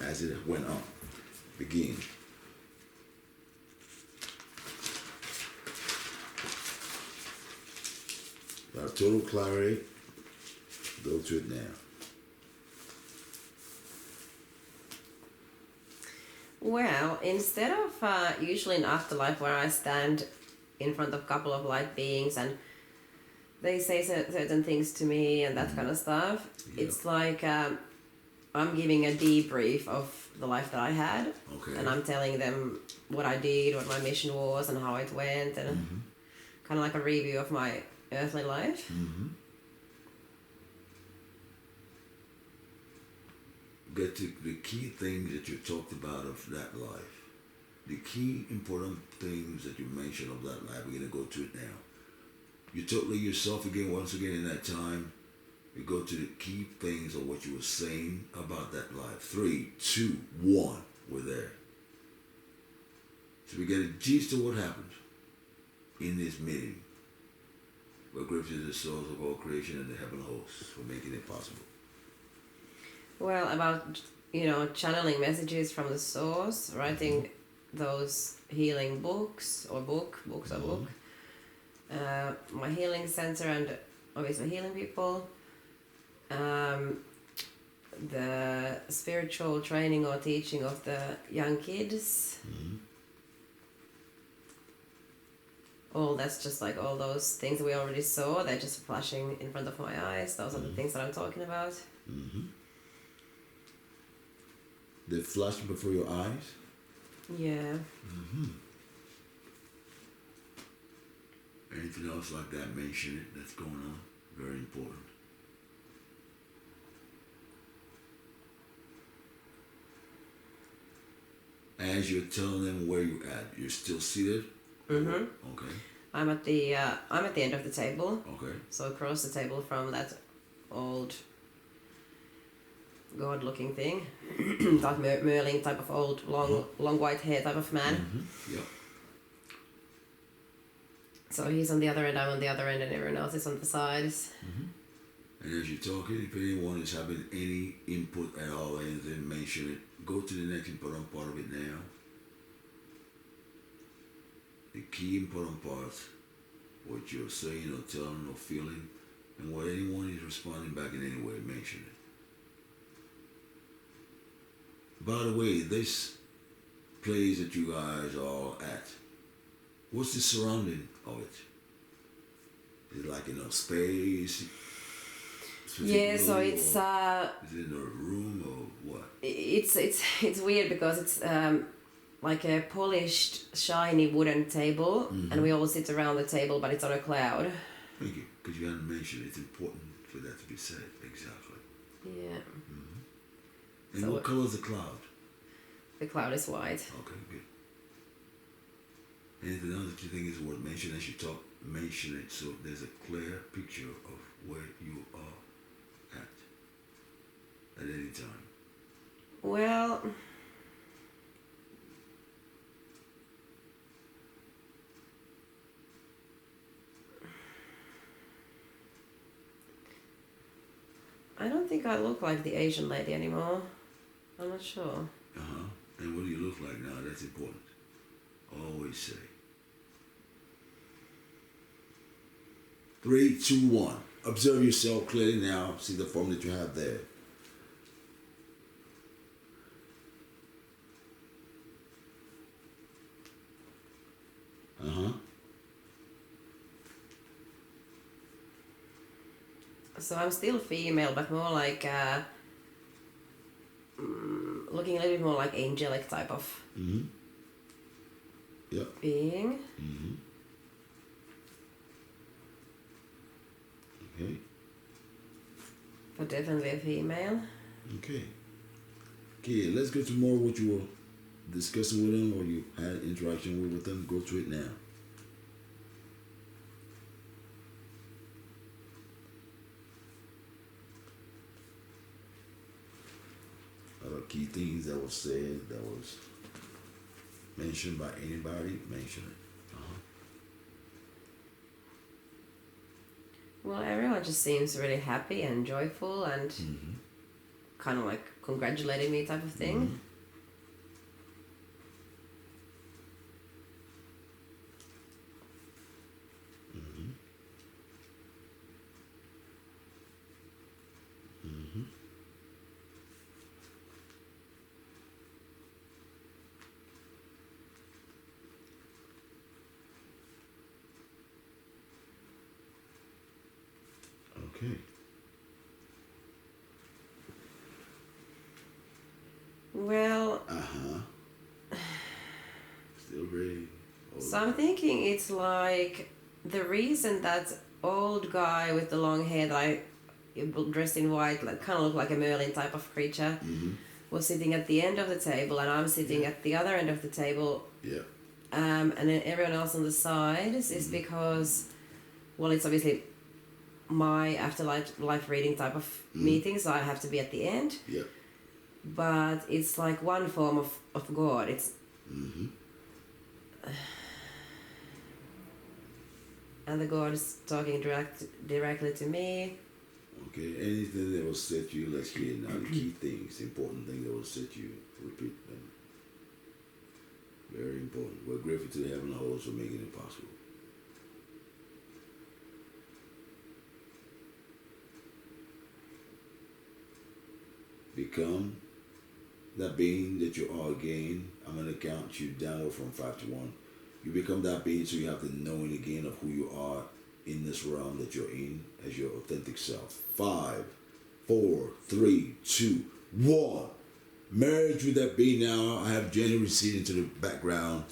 as it went on. Begin. About total clarity, go to it now. Well, instead of usually in afterlife where I stand in front of a couple of light beings and they say certain things to me and that kind of stuff, it's like I'm giving a debrief of the life that I had, and I'm telling them what I did, what my mission was, and how it went, and kind of like a review of my earthly life. Get to the key things that you talked about of that life. The key important things that you mentioned of that life. We're going to go to it now. You totally yourself again, once again in that time. We go to the key things of what you were saying about that life. 3, 2, 1, we're there. So we get a gist of what happened in this meeting. Where gracious is the source of all creation and the heaven hosts for making it possible. Well, about, channeling messages from the source, writing those healing books or book, my healing center and obviously healing people, the spiritual training or teaching of the young kids. All that's just like all those things that we already saw, they're just flashing in front of my eyes. Those are the things that I'm talking about. They flash before your eyes? Yeah. Anything else like that, mention it, that's going on. Very important. As you're telling them where you're at, you're still seated? Okay. I'm at the end of the table. Okay. So across the table from that old god-looking thing, that Merlin type of old, long white hair type of man. Yep. So he's on the other end, I'm on the other end, and everyone else is on the sides. And as you're talking, if anyone is having any input at all, anything, mention it. Go to the next important part of it now. The key important parts, what you're saying or telling or feeling, and what anyone is responding back in any way, mention it. By the way, this place that you guys are at, what's the surrounding of it? Is it like in a space? Yeah, so it's is it in a room or what? It's weird because it's like a polished, shiny wooden table, and we all sit around the table, but it's on a cloud. Thank you, because you hadn't mentioned it's important for that to be said. Exactly. Yeah. And So what color is the cloud? The cloud is white. Okay, good. Anything else that you think is worth mentioning as you talk? Mention it so there's a clear picture of where you are at any time. Well, I don't think I look like the Asian lady anymore. I'm not sure. And what do you look like now? That's important. Always say. 3, 2, 1. Observe yourself clearly now. See the form that you have there. So I'm still female, but more like looking a little bit more like angelic type of being. Okay. But definitely a female. Okay. Okay, let's go to more what you were discussing with them or you had interaction with them. Go to it now. Key things that was said, that was mentioned by anybody, mention it. Well, everyone just seems really happy and joyful and kind of like congratulating me type of thing. Mm-hmm. Okay. Well, Still ready. so I'm thinking it's like the reason that old guy with the long hair that I dressed in white, like kind of looked like a Merlin type of creature, was sitting at the end of the table, and I'm sitting at the other end of the table. Yeah. And then everyone else on the sides is because, well, it's obviously my afterlife reading type of meeting, so I have to be at the end. Yeah. But it's like one form of God. It's and the God is talking directly to me. Okay. Anything that will set you, let's hear now. The key things, important things that will set you. Repeat them. Very important. We're grateful to the heavenly host for making it possible. Become that being that you are again. I'm going to count you downward from 5 to 1. You become that being, so you have the knowing again of who you are in this realm that you're in as your authentic self. 5, 4, 3, 2, 1. Merge with that being now. I have Jenny receding to the background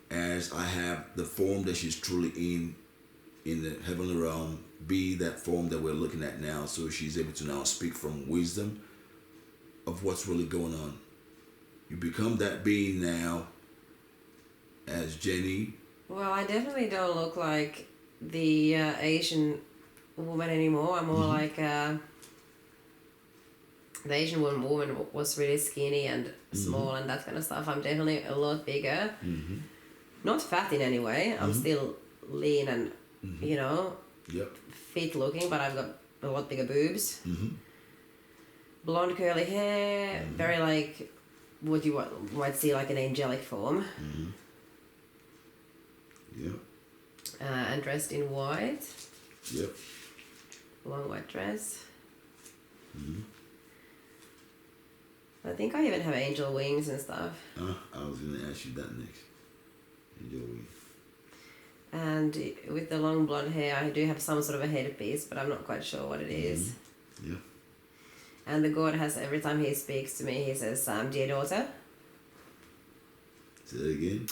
as I have the form that she's truly in the heavenly realm, be that form that we're looking at now, so she's able to now speak from wisdom of what's really going on. You become that being now as Jenny. Well, I definitely don't look like the Asian woman anymore. I'm more like the Asian woman was really skinny and small and that kind of stuff. I'm definitely a lot bigger. Not fat in any way. I'm still lean and, you know, fit looking, but I've got a lot bigger boobs. Blonde curly hair, very like what you might see like an angelic form. And dressed in white. Long white dress. I think I even have angel wings and stuff. I was going to ask you that next. Angel wings. And with the long blonde hair, I do have some sort of a headpiece, but I'm not quite sure what it is. And the God has, every time he speaks to me, he says, dear daughter. Say that again.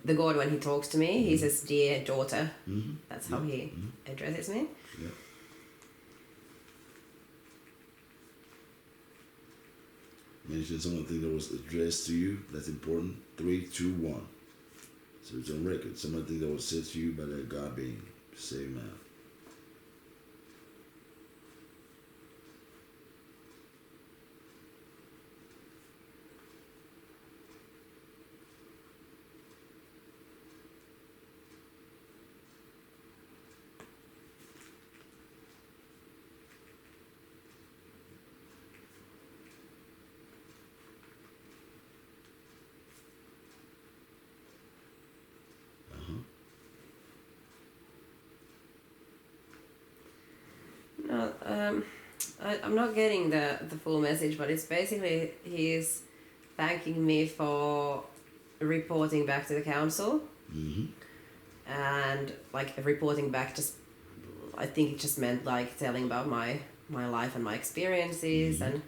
The God, when he talks to me, he says, dear daughter. That's how he addresses me. Mention something that was addressed to you. That's important. 3, 2, 1. So it's on record. Something that was said to you by that God being. Say now. No, I'm not getting the full message, but it's basically he's thanking me for reporting back to the council. And like reporting back, just I think it just meant like telling about my life and my experiences and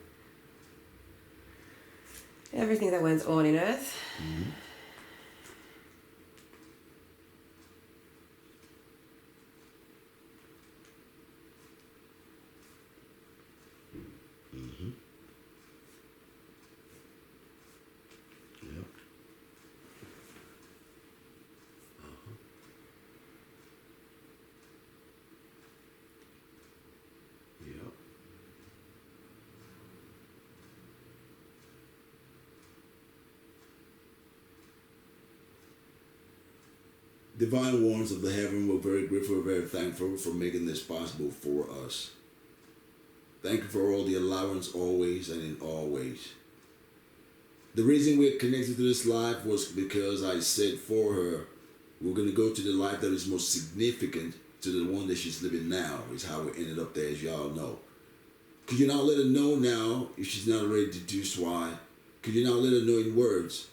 everything that went on in Earth. Divine ones of the heaven, we're very grateful, very thankful for making this possible for us. Thank you for all the allowance always and in all ways. The reason we're connected to this life was because I said for her, we're going to go to the life that is most significant to the one that she's living now, is how we ended up there, as y'all know. Could you not let her know now, if she's not already deduced why? Could you not let her know in words,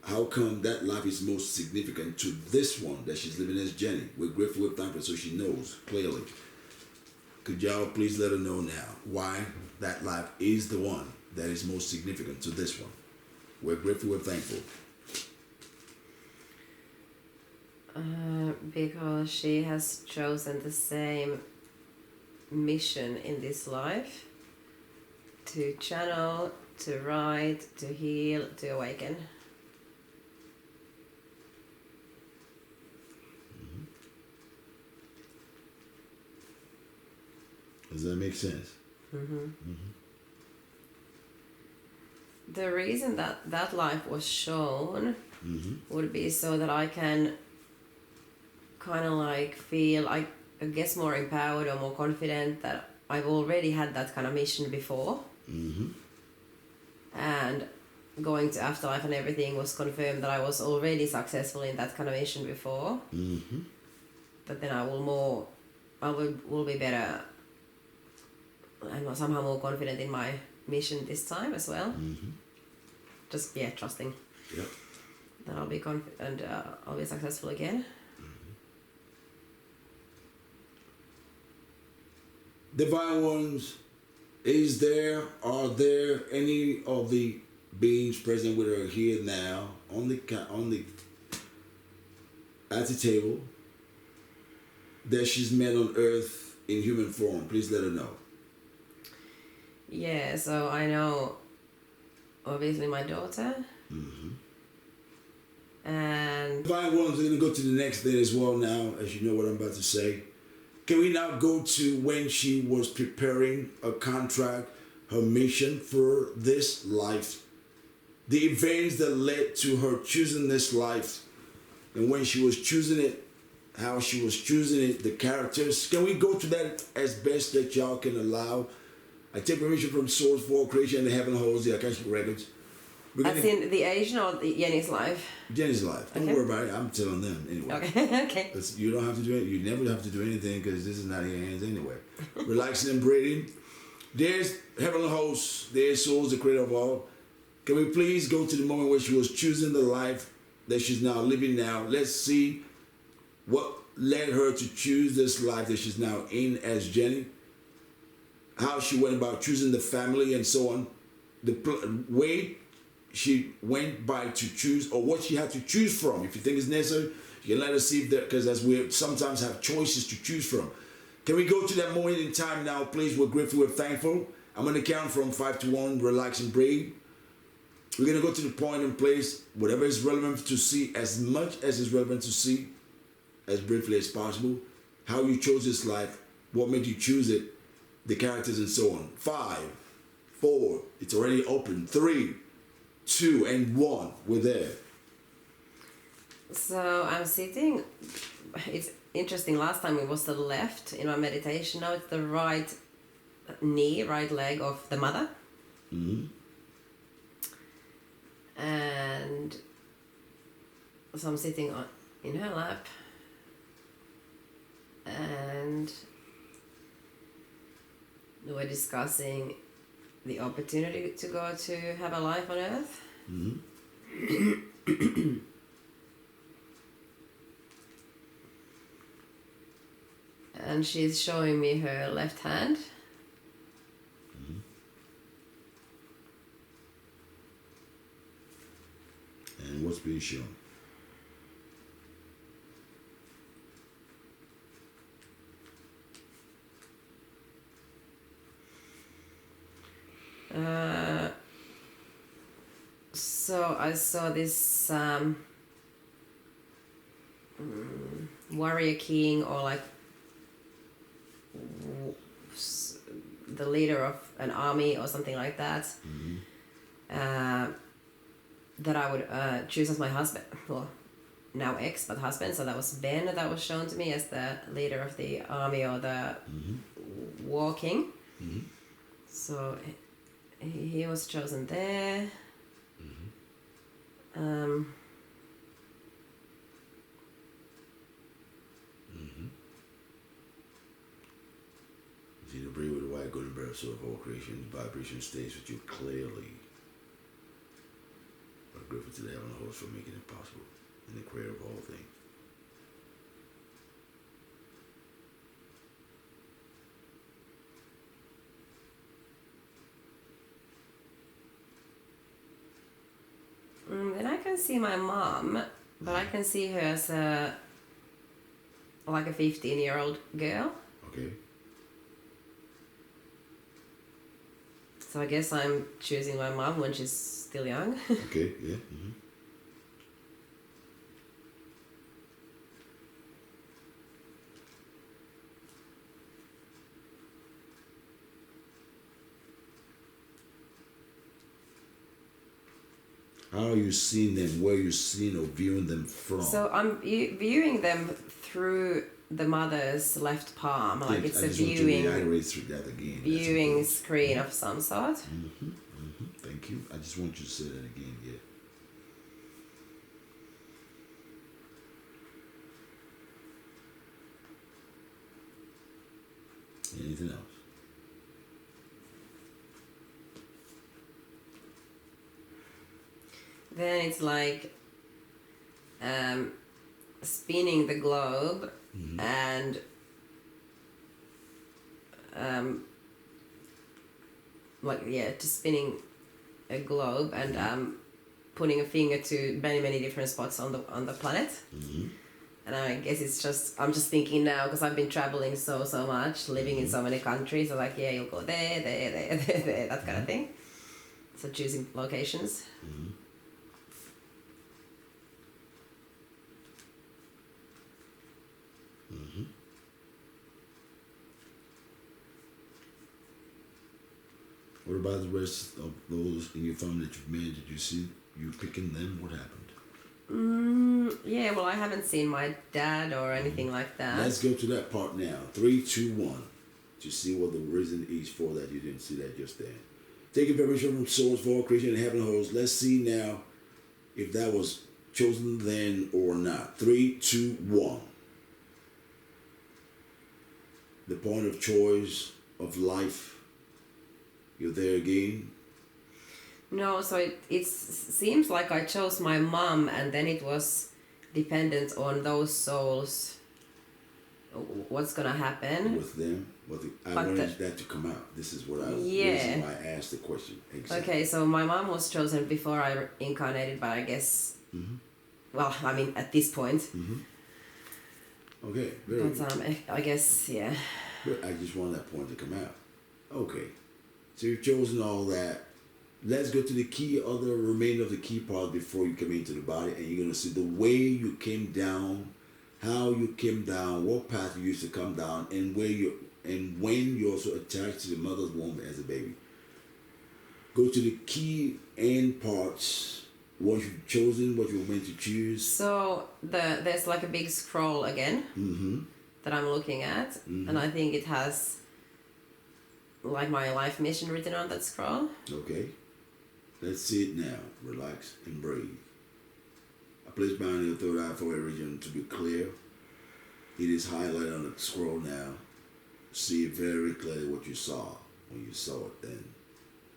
how come that life is most significant to this one that she's living as Jenny? We're grateful, we're thankful, so she knows clearly. Could y'all please let her know now why that life is the one that is most significant to this one? We're grateful, we're thankful. Because she has chosen the same mission in this life, to channel, to write, to heal, to awaken. Does that make sense? The reason that that life was shown would be so that I can kind of like feel, I guess, more empowered or more confident that I've already had that kind of mission before. And going to afterlife and everything was confirmed that I was already successful in that kind of mission before. But then I will be better. I'm somehow more confident in my mission this time as well. Just trusting that I'll be confident and I'll be successful again. Divine ones, are there any of the beings present with her here now at the table that she's met on earth in human form? Please let her know. Yeah, so I know obviously my daughter. And Divine ones, we're going to go to the next thing as well now, as you know what I'm about to say. Can we now go to when she was preparing a contract, her mission for this life, the events that led to her choosing this life, and when she was choosing it, how she was choosing it, the characters. Can we go to that as best that y'all can allow? I take permission from Source for creation and the heaven holds the Akashic records. As in the Asian or the Jenny's life? Jenny's life. Don't worry about it. I'm telling them anyway. Okay. Okay. You don't have to do it. You never have to do anything because this is not in your hands anyway. Relaxing and breathing. There's heavenly hosts. There's souls, the creator of all. Can we please go to the moment where she was choosing the life that she's now living now? Let's see what led her to choose this life that she's now in as Jenny. How she went about choosing the family and so on. The way she went by to choose, or what she had to choose from. If you think it's necessary, you can let us see if there, because as we sometimes have choices to choose from. Can we go to that moment in time now, please? We're grateful, we're thankful. I'm going to count from 5 to 1, relax and breathe. We're going to go to the point and place, whatever is relevant to see, as much as is relevant to see, as briefly as possible. How you chose this life, what made you choose it, the characters and so on. 5, 4, it's already open. 3, 2, and 1, we're there. So I'm sitting, it's interesting, last time it was the left in my meditation, now it's the right knee, right leg of the mother. And so I'm sitting in her lap, and we're discussing the opportunity to go to have a life on earth. And she's showing me her left hand. And what's being shown? So I saw this warrior king, or like the leader of an army or something like that, that I would choose as my husband, well, now ex, but husband. So that was Ben that was shown to me as the leader of the army, or the war king. So he was chosen there. Mm-hmm. Um, Mm-hmm. See, the breed with the white golden bearer, soul of all creation, vibration stays with you clearly. But grateful to the heavenly host for making it possible and the creator of all things. then I can see my mom, but I can see her as like a 15-year-old girl. Okay. So I guess I'm choosing my mom when she's still young. Okay, yeah. Mm-hmm. How are you seeing them? Where are you seeing or viewing them from? So I'm viewing them through the mother's left palm, like it's I a just want you to reiterate through that again. viewing screen of some sort. Mm-hmm. Mm-hmm. Thank you. I just want you to say that again, yeah. Anything else? Then it's like spinning the globe and just spinning a globe and putting a finger to many different spots on the planet. Mm-hmm. And I guess it's just I'm just thinking now because I've been traveling so much, living in so many countries. So like you'll go there, that kind of thing. So choosing locations. Mm-hmm. Mm-hmm. What about the rest of those in your family that you've made? Did you see you picking them? What happened? Yeah, well, I haven't seen my dad or anything like that. Let's go to that part now. 3, 2, 1. To see what the reason is for that. You didn't see that just then. Taking permission from source for all creation and heaven hosts. Let's see now if that was chosen then or not. 3, 2, 1. The point of choice of life. You're there again. No, so it seems like I chose my mom and then it was dependent on those souls what's gonna happen With them. I wanted that to come out. This is what I was reason why I asked the question. Exactly. Okay, so my mom was chosen before I incarnated, but I guess well, I mean at this point. Okay, very good. But I guess But I just want that point to come out. Okay. So you've chosen all that. Let's go to the key other remainder of the key part before you come into the body, and you're gonna see the way you came down, how you came down, what path you used to come down, and when you also attached to the mother's womb as a baby. Go to the key end parts, what you've chosen, what you're meant to choose. So there's like a big scroll again that I'm looking at, and I think it has like my life mission written on that scroll. Okay. Let's see it now. Relax and breathe. I place my hand in the third eye for a region to be clear. It is highlighted on the scroll now. See very clearly what you saw when you saw it then.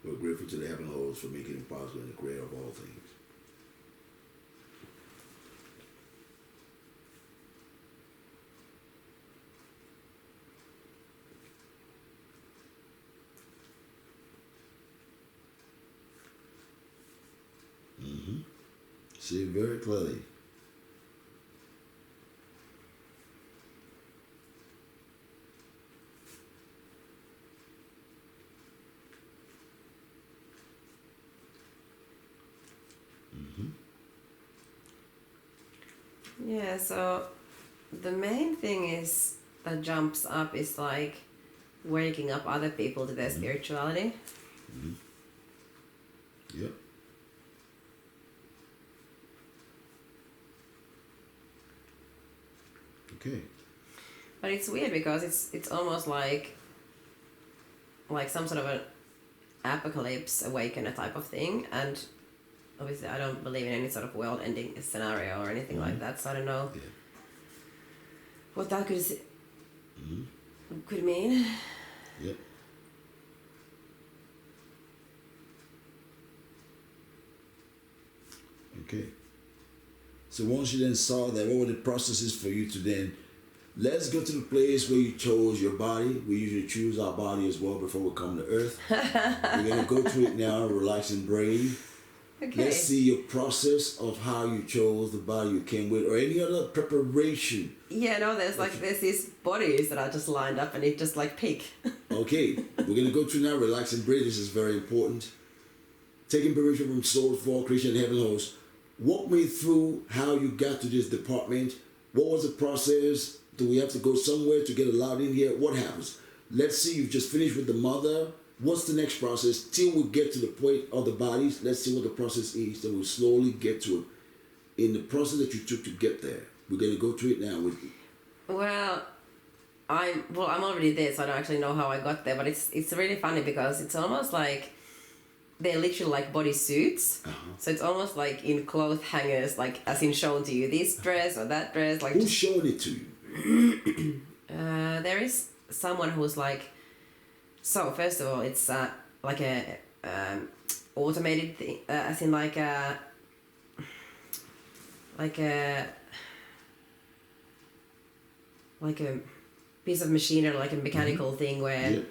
We're grateful to the heavenly hosts for making it possible and the creator of all things. See it very clearly. Yeah, so the main thing is that jumps up is like waking up other people to their spirituality. Yep. Okay. But it's weird because it's almost like some sort of a apocalypse, awaken, a type of thing, and obviously I don't believe in any sort of world-ending scenario or anything like that, so I don't know what that could mean. Yep. Okay. So once you then saw that, what were the processes for you to then, let's go to the place where you chose your body. We usually choose our body as well before we come to Earth. We're going to go through it now, relax and breathe. Okay. Let's see your process of how you chose the body you came with, or any other preparation. Yeah, no, there's these bodies that are just lined up and it just like pick. Okay, we're going to go through now, relax and breathe. This is very important. Taking permission from source, for creation, heaven host. Walk me through how you got to this department. What was the process? Do we have to go somewhere to get allowed in here? What happens? Let's see, you've just finished with the mother. What's the next process? Till we get to the point of the bodies, let's see what the process is. Then we'll slowly get to it. In the process that you took to get there, we're going to go through it now with you. Well, I'm already there, so I don't actually know how I got there, but it's really funny because it's almost like they're literally like body suits. So it's almost like in clothes hangers, like as in shown to you, this dress or that dress. Like who's showing it to you? there is someone who's like. So first of all, it's like a automated thing, as in like a piece of machinery, like a mechanical thing where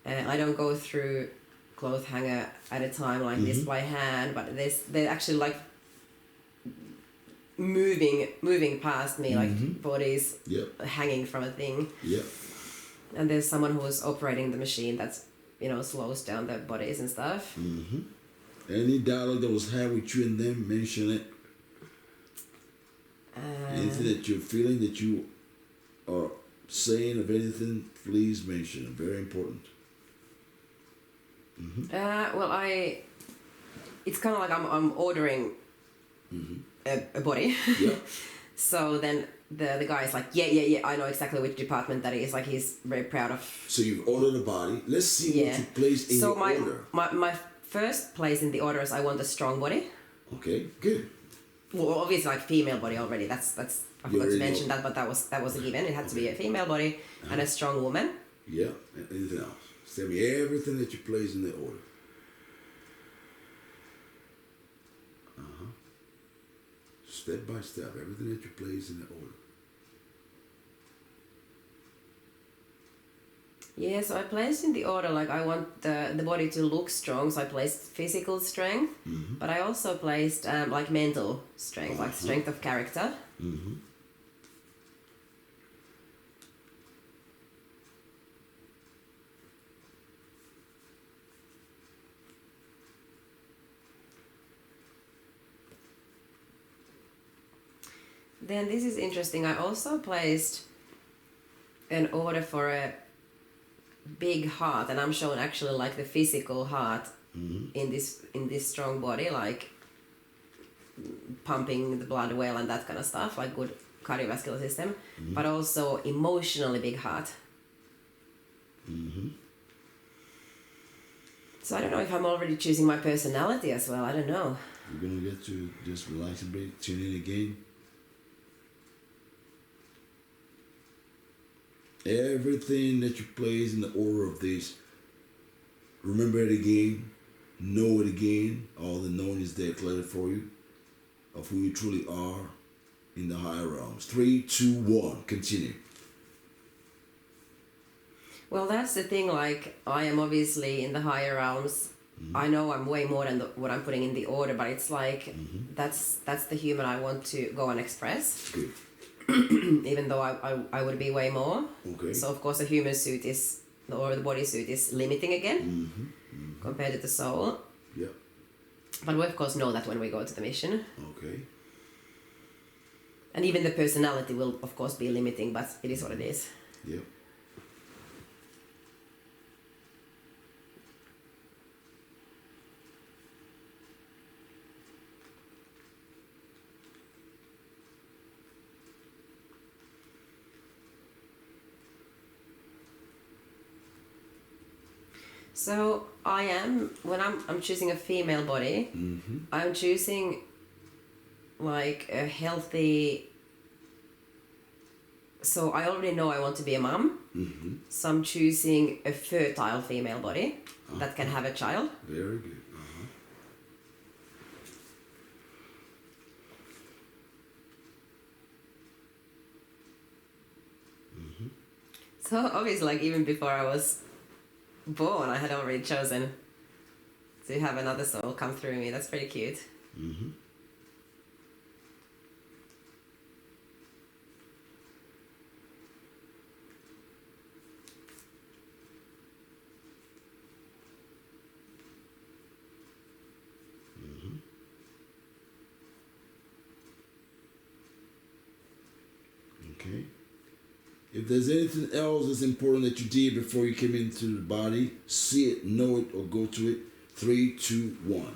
I don't go through clothes hanger at a time like this by hand, but they're actually like moving past me, like bodies hanging from a thing. Yep. And there's someone who is operating the machine that's, slows down the bodies and stuff. Any dialogue that was had with you and them, mention it. Anything that you're feeling that you are saying of anything, please mention it. Very important. It's kind of like I'm ordering a body. Yeah. So then the guy is like, yeah, I know exactly which department that is. Like, he's very proud of. So you've ordered a body. Let's see what you placed in your order. My first place in the order is I want a strong body. Okay, good. Well, obviously, like female body already. That's I forgot to mention that, but that was a given. It had to be a female body and a strong woman. Yeah. Anything else? Tell me everything that you placed in the order. Step by step, everything that you place in the order. Yeah, so I placed in the order, like I want the body to look strong, so I placed physical strength, but I also placed like mental strength, like strength of character. Then this is interesting. I also placed an order for a big heart, and I'm shown actually like the physical heart in this strong body, like pumping the blood well and that kind of stuff, like good cardiovascular system, but also emotionally big heart. So I don't know if I'm already choosing my personality as well. I don't know. We're gonna get to just relax and breathe. Tune in again. Everything that you place in the order of this, remember it again, know it again. All the knowing is there clear for you of who you truly are in the higher realms. 3, 2, 1, continue. Well, that's the thing, like I am obviously in the higher realms. I know I'm way more than what I'm putting in the order, but it's like that's the human I want to go and express. Good. Even though I would be way more. Okay. So of course the human suit is, or the body suit is limiting again compared to the soul. Yeah. But we of course know that when we go to the mission. Okay. And even the personality will of course be limiting, but it is what it is. Yeah. So I am, when I'm choosing a female body, I'm choosing like a healthy, so I already know I want to be a mom, so I'm choosing a fertile female body that can have a child. Very good. So obviously, like even before I was born, I had already chosen to have another soul come through me. That's pretty cute. Okay. If there's anything else that's important that you did before you came into the body, see it, know it, or go to it. 3, 2, 1. If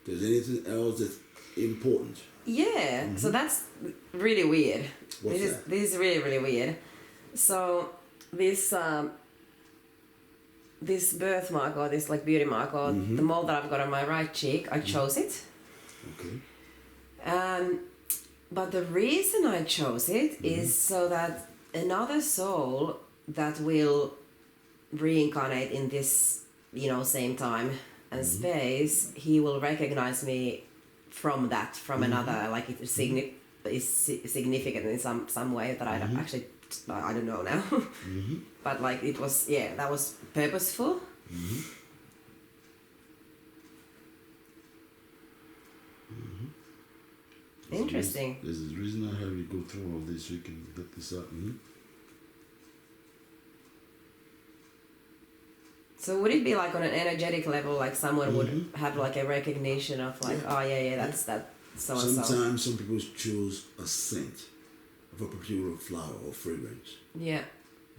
there's anything else that's important. Yeah, so that's really weird. What's this that? This is really, really weird. So this this birthmark or this like beauty mark or the mole that I've got on my right cheek, I chose it. Okay. But the reason I chose it is so that another soul that will reincarnate in this, same time and space, he will recognize me from that, from another, like it is significant in some way that I don't actually, I don't know now. But like it was, that was purposeful. Interesting. There's a reason I have you go through all this so you can get this up. So would it be like on an energetic level, like someone would have like a recognition of like, oh yeah, that's that so and so. Sometimes some people choose a scent of a particular flower or fragrance. Yeah.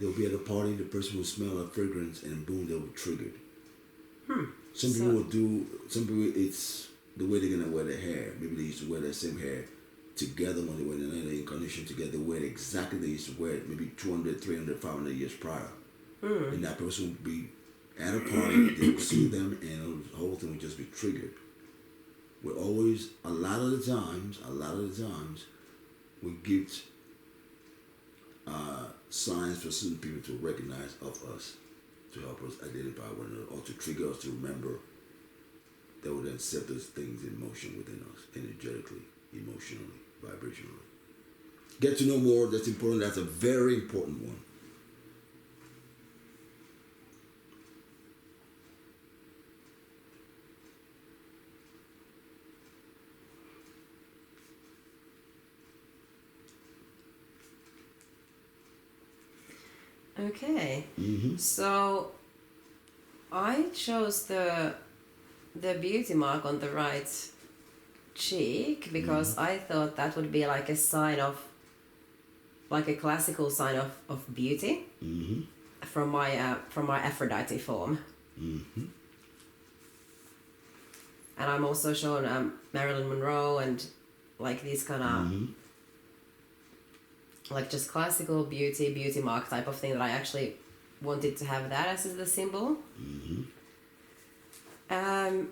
They'll be at a party, the person will smell a fragrance, and boom, they'll be triggered. Some people it's the way they're gonna wear their hair. Maybe they used to wear that same hair together when they went in the incarnation together. They wear it exactly they used to wear it maybe 200, 300, 500 years prior. And that person would be at a party, they would see them, and the whole thing would just be triggered. We're always, a lot of the times, we give signs for certain people to recognize of us, to help us identify one another, or to trigger us to remember that would then set those things in motion within us, energetically, emotionally, vibrationally. Get to know more, that's important, that's a very important one. Okay. So I chose the beauty mark on the right cheek because I thought that would be like a sign of, like a classical sign of beauty from my Aphrodite form. And I'm also shown Marilyn Monroe and like these kind of like just classical beauty mark type of thing that I actually wanted to have that as the symbol. But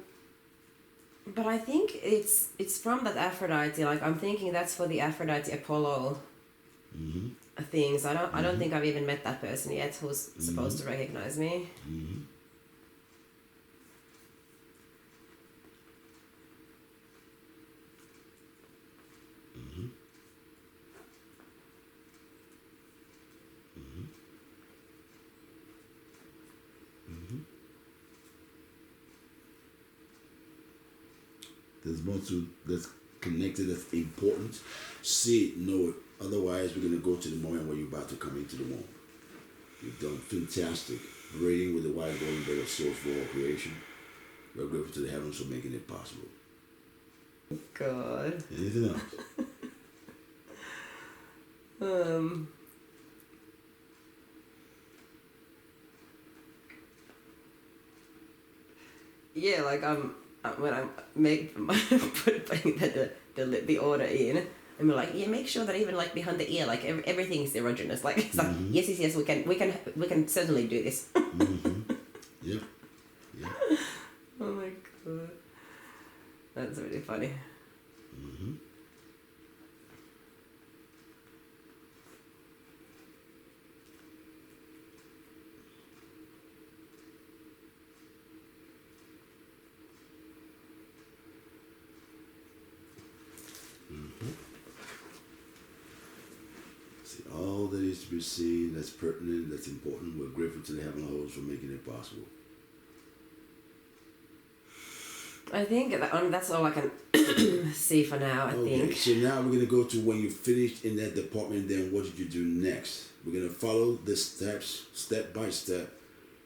I think it's from that Aphrodite, like I'm thinking that's for the Aphrodite Apollo things. I don't think I've even met that person yet who's supposed to recognize me. There's more that's connected, that's important. See it, know it. Otherwise, we're going to go to the moment where you're about to come into the womb. You've done fantastic. Braiding with the white golden bed of source for all creation. We're grateful to the heavens for making it possible. God. Anything else? Yeah, like when I putting the order in, I'm like, make sure that even like behind the ear, like everything is erogenous. Like it's like yes, we can certainly do this. Yep. That's really funny. Mm-hmm. See, all that is to be seen, that's pertinent, that's important. We're grateful to the heavenly host for making it possible. I think that's all I can see for now, I think. So now we're going to go to when you finished in that department, then what did you do next? We're going to follow the steps, step by step,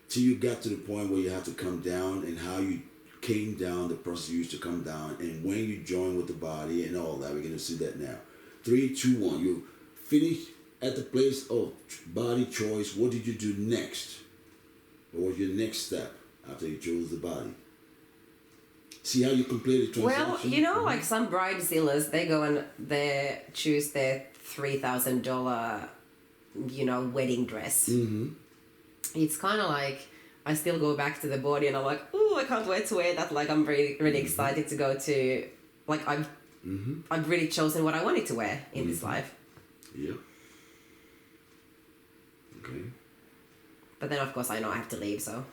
till you got to the point where you have to come down and how you came down, the process you used to come down, and when you join with the body and all that. We're going to see that now. 3, 2, 1. You finished at the place of body choice. What did you do next? What was your next step after you chose the body? See how you complete the transaction? Well, like some bridezillas, they go and they choose their $3,000, wedding dress. Mm-hmm. It's kind of like I still go back to the body and I'm like, oh, I can't wait to wear that. Like I'm really, really excited to go to, like I've really chosen what I wanted to wear in this life. Yeah. Okay. But then of course I know I have to leave, so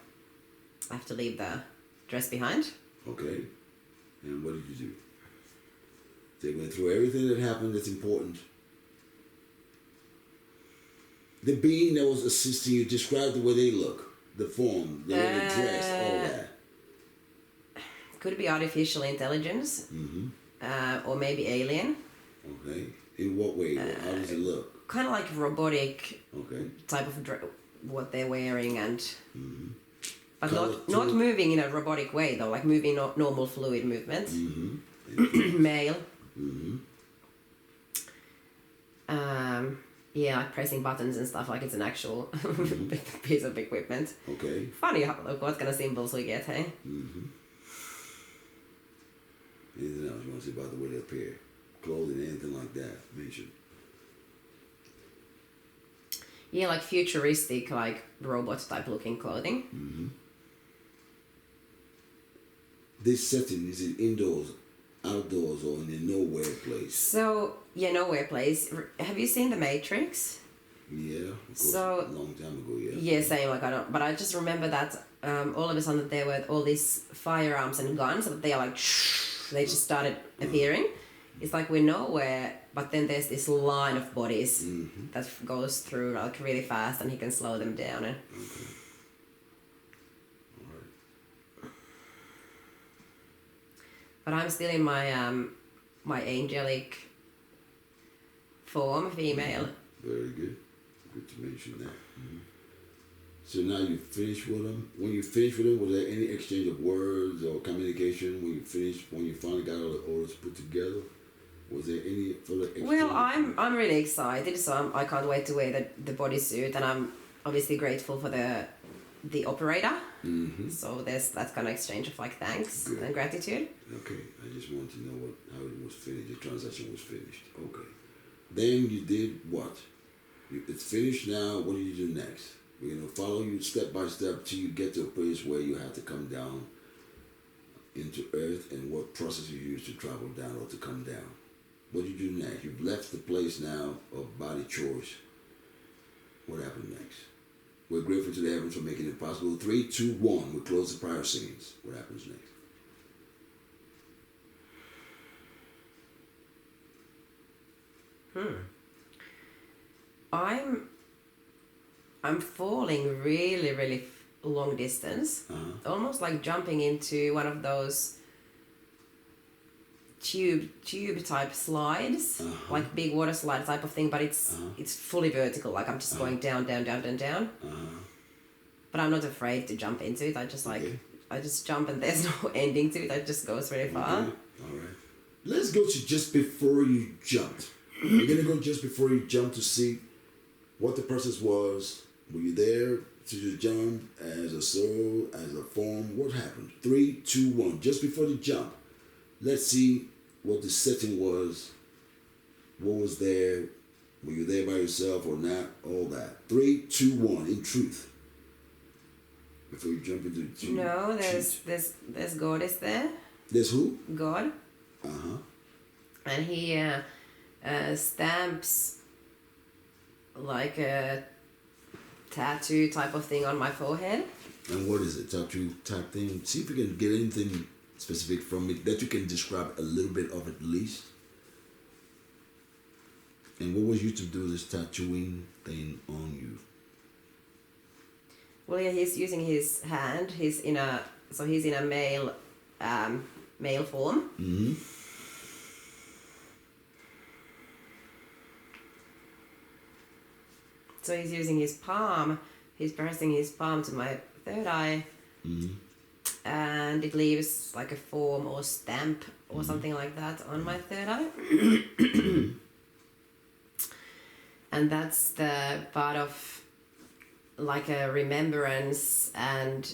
I have to leave the dress behind. Okay. And what did you do? They went through everything that happened that's important. The being that was assisting you, describe the way they look, the form, the way they dress, all that. Could be artificial intelligence, or maybe alien. Okay. In what way? How does it look? Kind of like robotic type of what they're wearing, and but not moving in a robotic way though, like moving normal fluid movement. Male. Yeah, like pressing buttons and stuff, like it's an actual piece of equipment. Okay. Funny what kind of symbols we get, hey? Anything else you want to say about the way they appear? Clothing, anything like that mentioned? Yeah, like futuristic, like robot type looking clothing. This setting, is it indoors, outdoors, or in a nowhere place? So, yeah, nowhere place. Have you seen The Matrix? Yeah, of course, so, a long time ago, yeah. Yeah, same, like I don't, but I just remember that all of a sudden there were all these firearms and guns, that they are like, they just started appearing. It's like we're nowhere, but then there's this line of bodies that goes through like really fast, and he can slow them down. And but I'm still in my my angelic form, female. Very good. Good to mention that. So now you finished with them. When you finished with them, was there any exchange of words or communication when you finished? When you finally got all the orders put together, was there any further exchange? Well, I'm really excited, so I can't wait to wear the bodysuit, and I'm obviously grateful for the operator. So there's that kind of exchange of like thanks and gratitude. Okay, I just want to know how it was finished. The transaction was finished. Okay. Then you did what? It's finished now. What do you do next? We're going to follow you step by step till you get to a place where you have to come down into earth, and what process you use to travel down or to come down. What do you do next? You've left the place now of body choice. What happened next? We're grateful to the heavens for making it possible. 3, 2, 1. We close the prayer scenes. What happens next? I'm falling really, really long distance, almost like jumping into one of those tube type slides, like big water slide type of thing, but it's fully vertical. Like I'm just going down. But I'm not afraid to jump into it. I just I just jump, and there's no ending to it. It just goes really far. Okay. All right. Let's go to just before you jumped. We're gonna go just before you jumped to see what the process was. Were you there to just jump as a soul, as a form? What happened? 3, 2, 1. Just before the jump, let's see what the setting was. What was there? Were you there by yourself or not? All that. 3, 2, 1. In truth, before you jump into the tube. No, there's goddess there. There's who? God, Uh-huh. and he stamps like a tattoo type of thing on my forehead. And what is it? Tattoo type thing? See if you can get anything specific from it that you can describe a little bit of at least. And what was you to do this tattooing thing on you? Well, yeah, he's using his hand. He's in a male form. Mm-hmm. So he's using his palm. He's pressing his palm to my third eye, Mm-hmm. and it leaves like a form or stamp or something like that on my third eye. And that's the part of like a remembrance and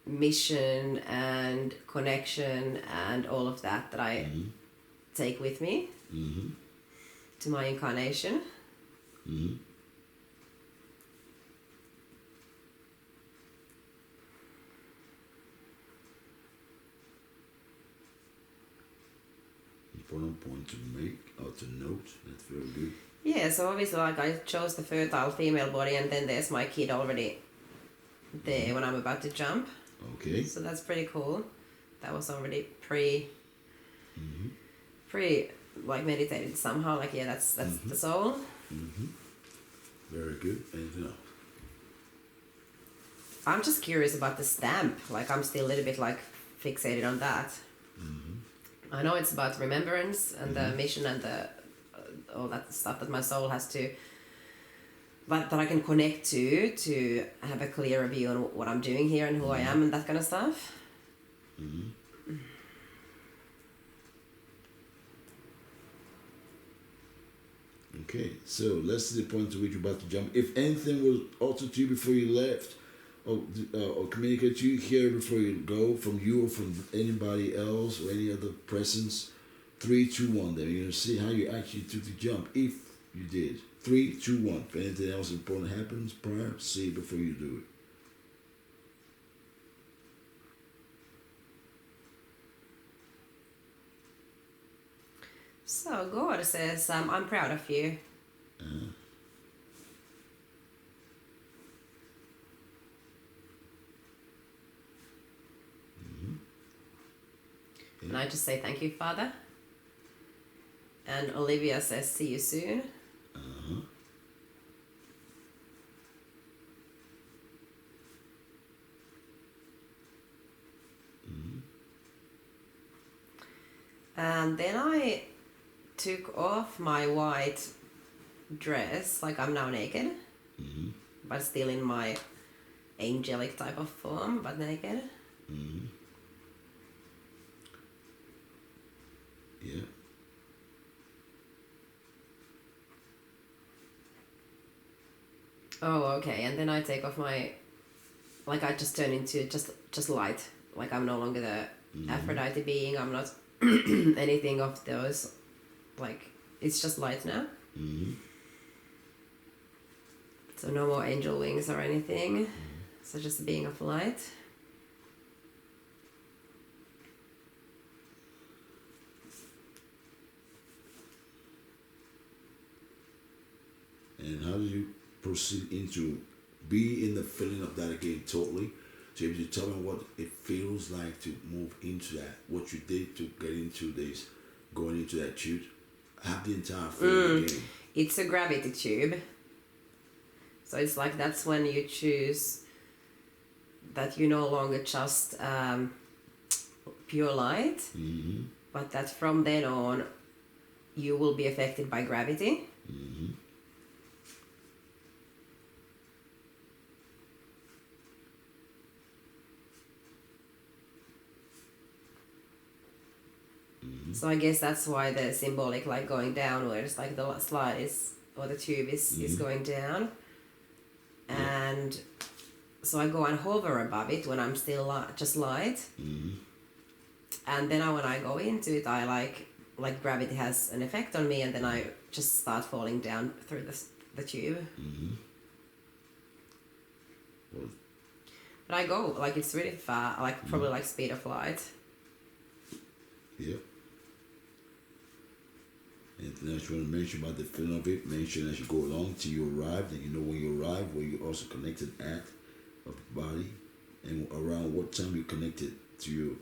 mission and connection and all of that I take with me to my incarnation. Mm-hmm. Important point to make or to note. That's very good. Yeah, so obviously like I chose the fertile female body, and then there's my kid already there when I'm about to jump. Okay. So that's pretty cool. That was already pre like meditated somehow. Like yeah, that's the soul. Mm-hmm. Very good. Anything else? I'm just curious about the stamp. Like I'm still a little bit like fixated on that. I know it's about remembrance and the mission and the all that stuff that my soul has to, but that I can connect to have a clearer view on what I'm doing here and who I am and that kind of stuff. Okay, so let's see the point to which you're about to jump. If anything was altered to you before you left, or communicate to you here before you go, from you or from anybody else or any other presence, 3, 2, 1. Then you're gonna see how you actually took the jump. If you did, 3, 2, 1. If anything else important happens prior, see it before you do it. So God says, I'm proud of you. And I just say thank you, Father. And Olivia says, see you soon. And then I took off my white dress, like I'm now naked, but still in my angelic type of form, but naked. Yeah. Oh, okay. And then I take off my, like I just turn into just light. Like I'm no longer the Aphrodite being. I'm not anything of those. Like it's just light now. So no more angel wings or anything. So just a being of light. And how do you proceed into be in the feeling of that again totally? So if you tell me what it feels like to move into that, what you did to get into this, going into that tube, have the entire feeling again. It's a gravity tube. So it's like that's when you choose that you no longer just pure light, but that from then on you will be affected by gravity. So I guess that's why the symbolic like going downwards, like the slide is, or the tube is going down. And so I go and hover above it when I'm still just light. And then when I go into it, I like gravity has an effect on me, and then I just start falling down through the tube. But I go, like it's really far, like probably like speed of light. Yep. Anything else you want to mention about the feeling of it? Mention as you go along till you arrive, then you know when you arrive, where you're also connected at of the body, and around what time you connected to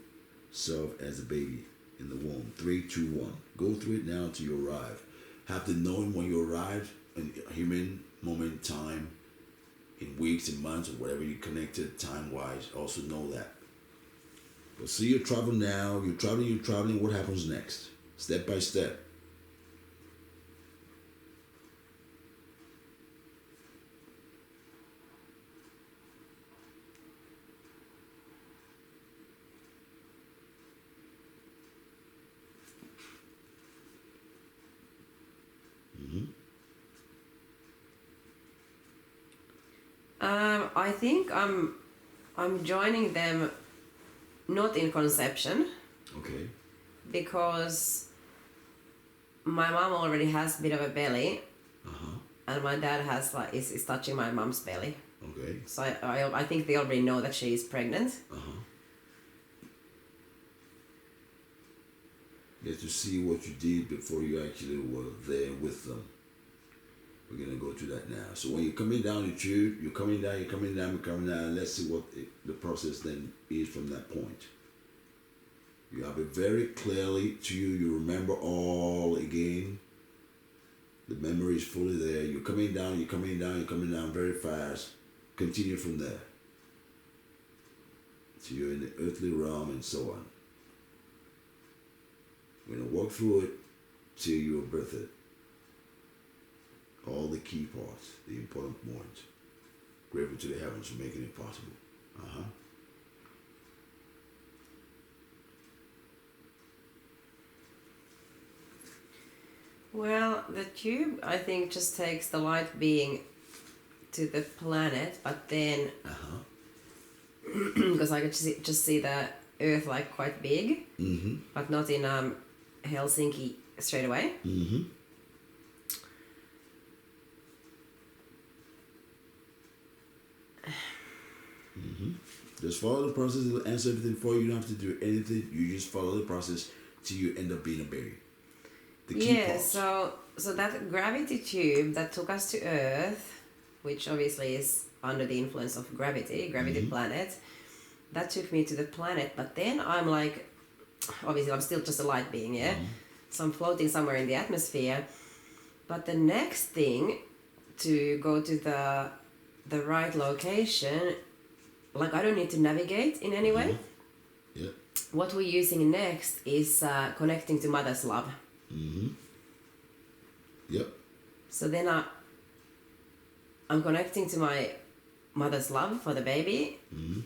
yourself as a baby in the womb. 3, 2, 1. Go through it now till you arrive. Have to know when you arrive in human moment, time, in weeks and months or whatever you connected time-wise. Also know that. But see, you travel now. You're traveling. What happens next? Step by step. I think I'm joining them not in conception Okay. because my mom already has a bit of a belly and my dad has is touching my mom's belly. Okay. So I think they already know that she is pregnant. You have to see what you did before you actually were there with them. We're going to go through that now. So when you're coming down the tube, you're coming down. Let's see what the process then is from that point. You have it very clearly to you. You remember all again. The memory is fully there. You're coming down very fast. Continue from there. So you're in the earthly realm and so on. We're going to walk through it till you're birthed. All the key parts, the important points. Grateful to the heavens for making it possible. Well, the tube I think just takes the light being to the planet, but then because I could just see the Earth like quite big, but not in Helsinki straight away. Just follow the process. It'll answer everything for you. You don't have to do anything. You just follow the process till you end up being a baby. The key parts. So that gravity tube that took us to Earth, which obviously is under the influence of gravity planet, that took me to the planet. But then I'm like, obviously I'm still just a light being, yeah? So I'm floating somewhere in the atmosphere. But the next thing to go to the right location, like I don't need to navigate in any way. Yeah. What we're using next is connecting to mother's love. Yep. So then I'm connecting to my mother's love for the baby,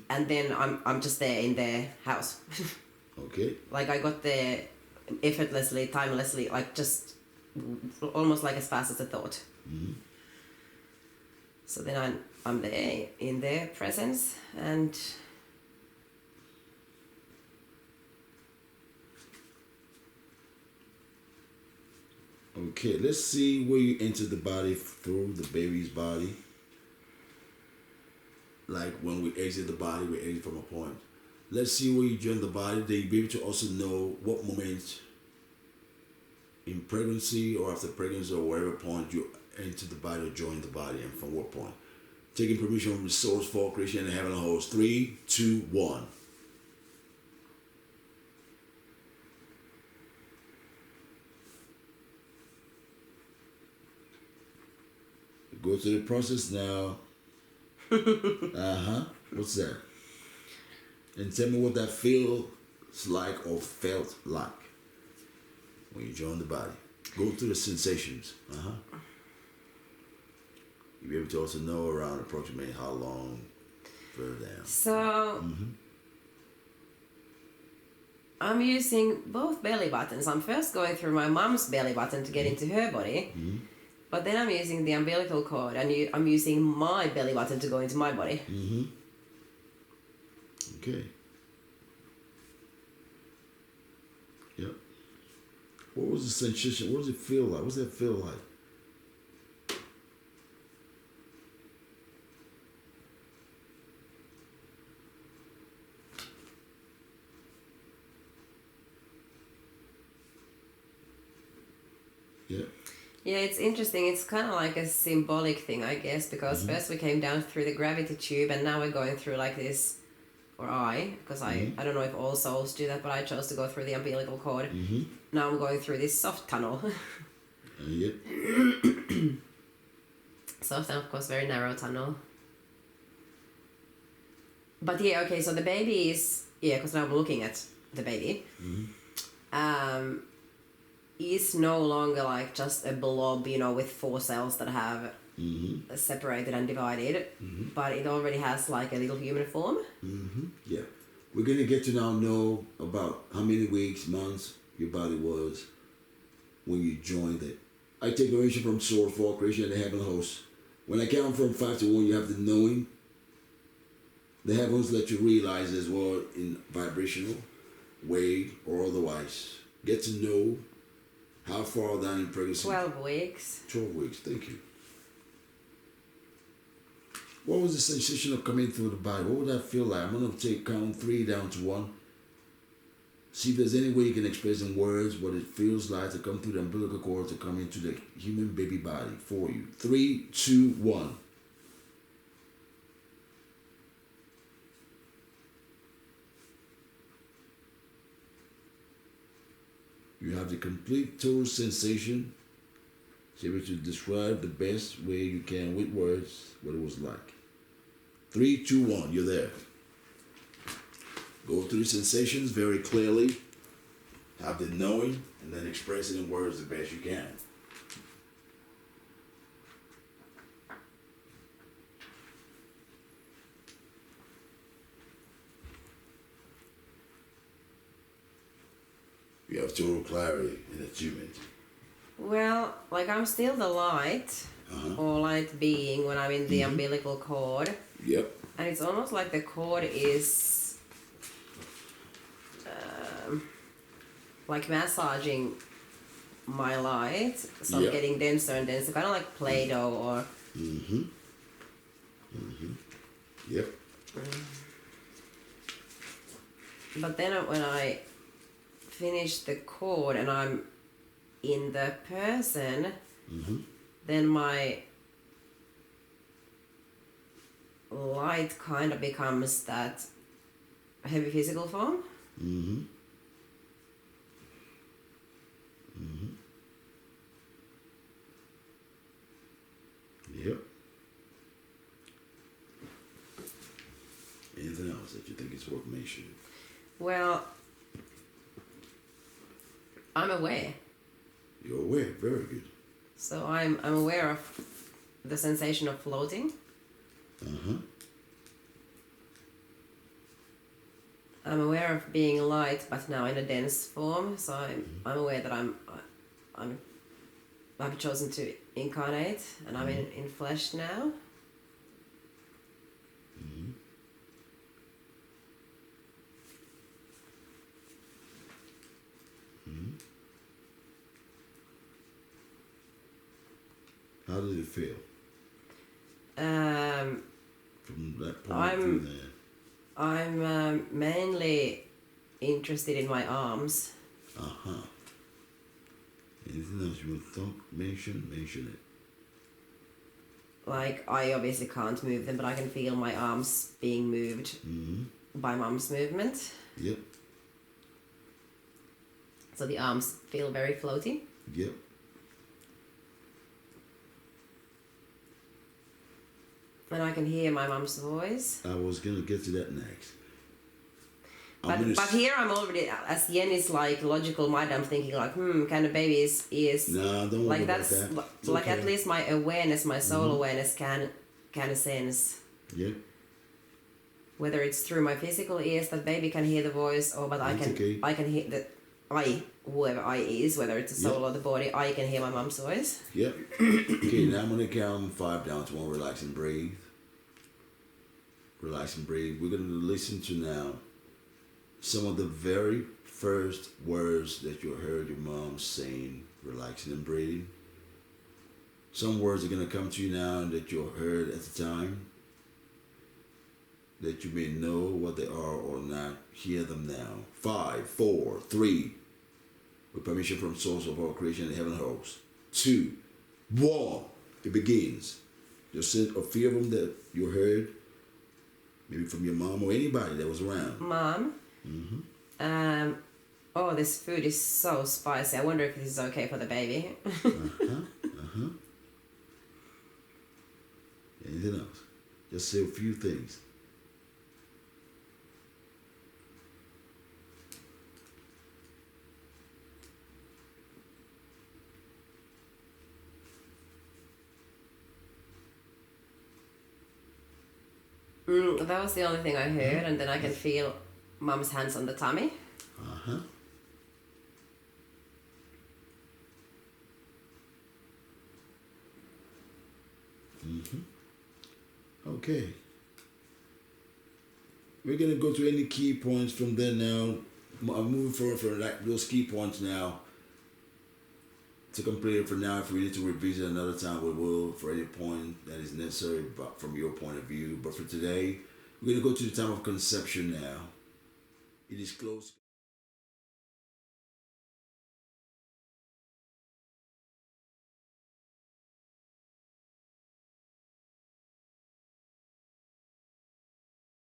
and then I'm just there in their house. Okay. Like I got there effortlessly, timelessly, like just almost like as fast as a thought. So then I'm there in their presence, and okay, let's see where you enter the body through the baby's body. Like when we exit the body, we exit from a point. Let's see where you join the body. Then you'll be able to also know what moment in pregnancy or after pregnancy or whatever point you enter the body or join the body, and from what point. Taking permission from the source for creation and heaven and host. 3, 2, 1. Go through the process now. What's that? And tell me what that feels like or felt like when you join the body. Go through the sensations. You'll be able to also know around approximately how long further down. so I'm using both belly buttons. I'm first going through my mom's belly button to get into her body, but then I'm using the umbilical cord, and I'm using my belly button to go into my body. Okay. Yep. What was the sensation? What does it feel like? What does that feel like? Yeah, it's interesting. It's kind of like a symbolic thing, I guess, because first we came down through the gravity tube, and now we're going through like this, or because I don't know if all souls do that, but I chose to go through the umbilical cord. Now I'm going through this soft tunnel. Yep. Soft and of course very narrow tunnel. But yeah, okay, so the baby is, because now I'm looking at the baby. Is no longer like just a blob, with 4 cells that have separated and divided, but it already has like a little human form. Yeah. We're going to get to now know about how many weeks, months your body was when you joined it. I take direction from source for creation and the heaven host. When I count from 5 to 1, you have the knowing. The heavens let you realize as well in vibrational way or otherwise. Get to know how far down in pregnancy. 12 weeks. 12 weeks, thank you. What was the sensation of coming through the body? What would that feel like? I'm going to count 3 down to 1. See if there's any way you can express in words what it feels like to come through the umbilical cord to come into the human baby body for you. 3, 2, 1. You have the complete total sensation. So able to describe the best way you can with words what it was like. 3, 2, 1, you're there. Go through the sensations very clearly. Have the knowing and then express it in words the best you can. You have total clarity and attunement. Well, like I'm still the light or light being when I'm in the umbilical cord. Yep. And it's almost like the cord is like massaging my light. So I'm getting denser and denser, kind of like Play-Doh or... Yep. But then when I finish the cord and I'm in the person, then my light kind of becomes that heavy physical form. Yep. Anything else that you think is worth mentioning? Well, I'm aware. You're aware, very good. So I'm aware of the sensation of floating. I'm aware of being light, but now in a dense form. So I'm aware that I've chosen to incarnate, and I'm in flesh now. How did it feel from that point through there? I'm mainly interested in my arms. Anything else you want to talk, mention it. Like, I obviously can't move them, but I can feel my arms being moved by Mum's movement. Yep. So the arms feel very floaty. Yep. And I can hear my mum's voice. I was going to get to that next. But here I'm already, as Yen is like logical mind, I'm thinking like, kind of baby is nah, don't like worry that's about that. like at least my awareness, my soul awareness can sense. Yeah. Whether it's through my physical ears that baby can hear the voice, or I can hear that whoever I is, whether it's the soul or the body, I can hear my mum's voice. Yep. Okay, now I'm gonna count 5 down to 1. Relax and breathe. Relax and breathe. We're gonna listen to now some of the very first words that you heard your mom saying, relaxing and breathing. Some words are gonna come to you now that you heard at the time, that you may know what they are or not. Hear them now. 5, 4, 3. With permission from source of all creation and heaven host. 2, War. It begins. Just say a few of them that you heard, maybe from your mom or anybody that was around. Mom. Oh, this food is so spicy. I wonder if this is okay for the baby. Anything else? Just say a few things. That was the only thing I heard, and then I can feel Mom's hands on the tummy. Okay. We're gonna go to any key points from there now. I'm moving forward from those key points now. To complete it for now, if we need to revisit another time, we will for any point that is necessary but from your point of view. But for today, we're gonna go to the time of conception now. It is close.